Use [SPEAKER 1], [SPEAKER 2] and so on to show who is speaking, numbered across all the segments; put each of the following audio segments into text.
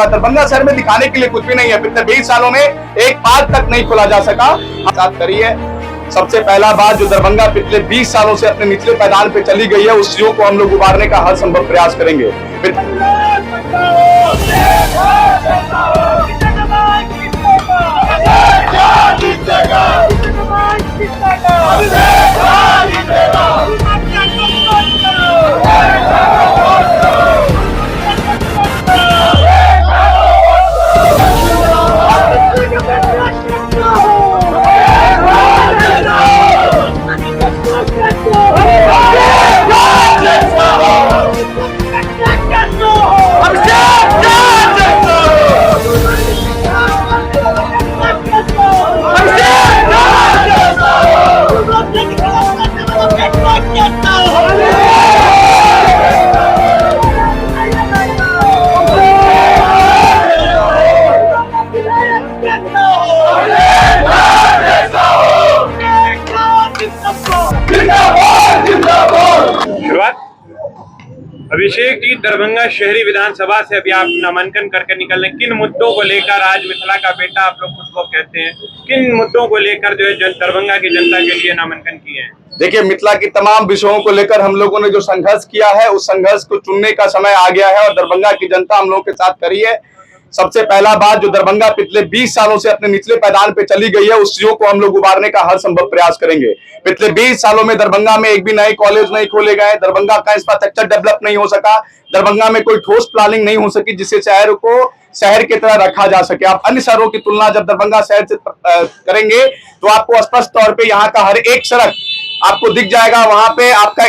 [SPEAKER 1] दरभंगा शहर में दिखाने के लिए कुछ भी नहीं है। पिछले 20 सालों में एक पार्क तक नहीं खोला जा सका। बात करिए, सबसे पहला बात जो दरभंगा पिछले 20 सालों से अपने निचले पैदान पे चली गई है, उस चीजों को हम लोग उबारने का हर संभव प्रयास करेंगे।
[SPEAKER 2] अभिषेक जी, दरभंगा शहरी विधानसभा से अभी आप नामांकन करके निकल रहे, किन मुद्दों को लेकर आज मिथिला का बेटा आप लोग खुद को कहते हैं, किन मुद्दों को लेकर जो है दरभंगा की जनता के लिए नामांकन किए हैं?
[SPEAKER 1] देखिए, मिथिला की तमाम विषयों को लेकर हम लोगों ने जो संघर्ष किया है, उस संघर्ष को चुनने का समय आ गया है और दरभंगा की जनता हम लोगों के साथ खड़ी है। सबसे पहला बात जो दरभंगा पिछले 20 सालों से अपने निचले पैदान पे चली गई है, उस चीजों को हम लोग उबारने का हर संभव प्रयास करेंगे। पिछले 20 सालों में दरभंगा में एक भी नए कॉलेज नहीं खोले गए, दरभंगा का इंफ्रास्ट्रक्चर डेवलप नहीं हो सका, दरभंगा में कोई ठोस प्लानिंग नहीं हो सकी जिससे शहर को शहर की तरह रखा जा सके। आप अन्य शहरों की तुलना जब दरभंगा शहर से करेंगे तो आपको स्पष्ट तौर पे यहाँ का हर एक सड़क आपको दिख जाएगा, वहां पे आपका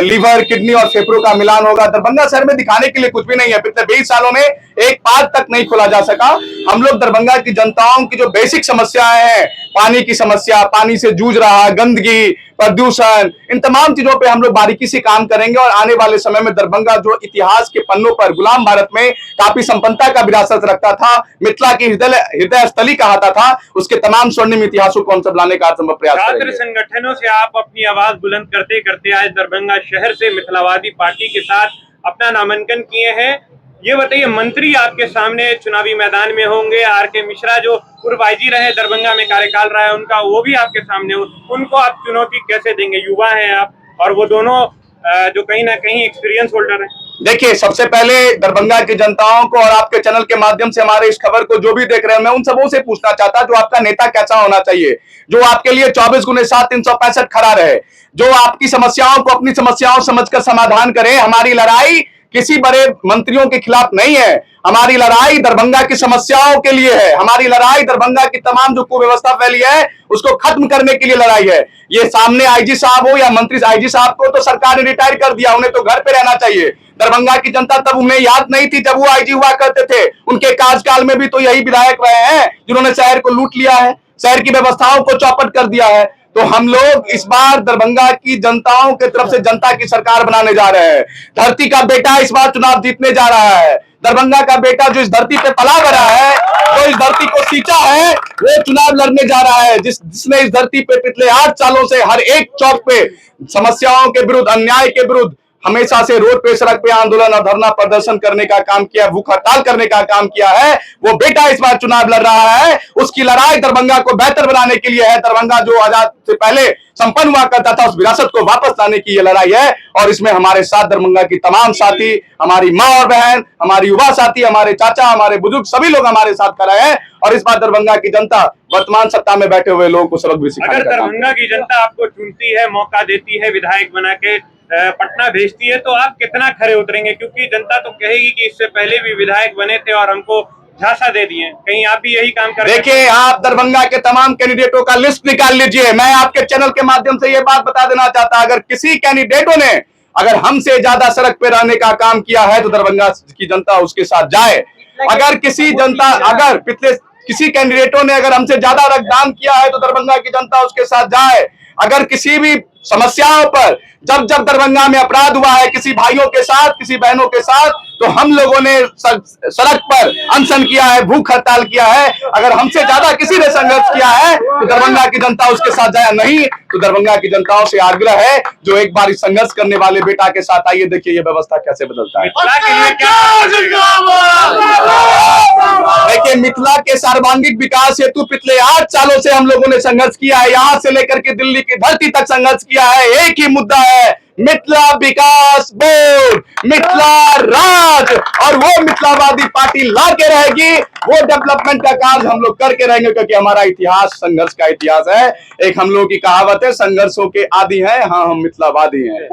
[SPEAKER 1] लीवर, किडनी और फेफड़ों का मिलान होगा। दरभंगा शहर में दिखाने के लिए कुछ भी नहीं है। पिछले 20 सालों में एक पार्क तक नहीं खोला जा सका। हम लोग दरभंगा की जनताओं की जो बेसिक समस्याएं हैं, पानी की समस्या, पानी से जूझ रहा, गंदगी, प्रदूषण, इन तमाम चीजों पे हम लोग बारीकी से काम करेंगे और आने वाले समय में दरभंगा जो इतिहास के पन्नों पर गुलाम भारत में काफी संपन्नता का विरासत रखता था, मिथिला की हृदय स्थली कहता था, उसके तमाम स्वर्णिम इतिहासों को हम सब लाने का संभव प्रयास करेंगे।
[SPEAKER 2] छात्र संगठनों से आप अपनी आवाज बुलंद करते करते आज दरभंगा शहर से मिथिलावादी पार्टी के साथ अपना नामांकन किए हैं। ये बताइए, मंत्री आपके सामने चुनावी मैदान में होंगे, आर.के. मिश्रा जो पूर्व आईजी रहे, दरभंगा में कार्यकाल रहा है उनका, वो भी आपके सामने हो, उनको आप चुनौती कैसे देंगे? युवा हैं आप और वो दोनों जो कहीं ना कहीं एक्सपीरियंस होल्डर हैं।
[SPEAKER 1] देखिए, सबसे पहले दरभंगा की जनताओं को और आपके चैनल के माध्यम से हमारे इस खबर को जो भी देख रहे हैं, मैं उन सबों से पूछना चाहता जो आपका नेता कैसा होना चाहिए, जो आपके लिए 24x7 365 खड़ा रहे, जो आपकी समस्याओं को अपनी समस्याओं समझकर समाधान करे। हमारी लड़ाई किसी बड़े मंत्रियों के खिलाफ नहीं है, हमारी लड़ाई दरभंगा की समस्याओं के लिए है। हमारी लड़ाई दरभंगा की तमाम जो कुव्यवस्था फैली है उसको खत्म करने के लिए लड़ाई है। ये सामने आईजी साहब हो या मंत्री, आईजी साहब को तो सरकार ने रिटायर कर दिया, उन्हें तो घर पे रहना चाहिए। दरभंगा की जनता तब उन्हें याद नहीं थी जब वो आईजी हुआ करते थे। उनके कार्यकाल में भी तो यही विधायक रहे हैं जिन्होंने शहर को लूट लिया है, शहर की व्यवस्थाओं को चौपट कर दिया है। तो हम लोग इस बार दरभंगा की जनताओं के तरफ से जनता की सरकार बनाने जा रहे हैं। धरती का बेटा इस बार चुनाव जीतने जा रहा है। दरभंगा का बेटा जो इस धरती पे पला बड़ा है, जो इस धरती को सींचा है, वो चुनाव लड़ने जा रहा है। जिसने इस धरती पे पिछले 8 सालों से हर एक चौक पे समस्याओं के विरुद्ध, अन्याय के विरुद्ध हमेशा से रोड पे, सड़क पे आंदोलन और धरना प्रदर्शन करने का काम किया, भूख हड़ताल करने का काम किया है, वो बेटा इस बार चुनाव लड़ रहा है। उसकी लड़ाई दरभंगा को बेहतर बनाने के लिए है। दरभंगा जो आजाद से पहले संपन्न हुआ करता था, उस विरासत को वापस लाने की ये लड़ाई है और इसमें हमारे साथ दरभंगा की तमाम साथी, हमारी माँ और बहन, हमारी युवा साथी, हमारे चाचा, हमारे बुजुर्ग, सभी लोग हमारे साथ खड़े हैं और इस बार दरभंगा की जनता वर्तमान सत्ता में बैठे हुए लोगों को सबक भी सिखाने
[SPEAKER 2] अगर दरभंगा की जनता आपको चुनती है, मौका देती है, विधायक बना के पटना भेजती है, तो आप कितना खरे उतरेंगे? क्योंकि जनता तो कहेगी कि इससे पहले भी विधायक बने थे और हमको झांसा दे दिए। कहीं आप भी यही काम कर?
[SPEAKER 1] देखिए, आप दरभंगा के तमाम कैंडिडेटों का लिस्ट निकाल लीजिए। मैं आपके चैनल के माध्यम से ये बात बता देना चाहता, अगर किसी कैंडिडेटों ने अगर हमसे ज्यादा सड़क पे रहने का काम किया है तो दरभंगा की जनता उसके साथ जाए। अगर पिछले किसी कैंडिडेटों ने अगर हमसे ज्यादा रक्तदान किया है तो दरभंगा की जनता उसके साथ जाए। अगर किसी भी समस्याओं पर जब दरभंगा में अपराध हुआ है किसी भाइयों के साथ, किसी बहनों के साथ, तो हम लोगों ने सड़क पर अनशन किया है, भूख हड़ताल किया है। अगर हमसे ज्यादा किसी ने संघर्ष किया है तो दरभंगा की जनता उसके साथ जाए, नहीं तो दरभंगा की जनताओं से आग्रह है जो एक बार संघर्ष करने वाले बेटा के साथ आइए, देखिए ये व्यवस्था कैसे बदलता है।
[SPEAKER 2] मिथिला के लिए क्या
[SPEAKER 1] देखिए मिथिला के सर्वांगीण विकास हेतु पिछले 8 सालों से हम लोगों ने संघर्ष किया है, यहां से लेकर के दिल्ली की धरती तक संघर्ष किया है। एक ही मुद्दा है, मिथिला विकास बोर्ड, मिथिला राज, और वो मिथिलावादी पार्टी ला के रहेगी, वो डेवलपमेंट का कार्य हम लोग करके रहेंगे, क्योंकि हमारा इतिहास संघर्ष का इतिहास है। एक हम लोगों की कहावत है, संघर्षों के आदि हैं, हाँ हम मिथिलावादी हैं।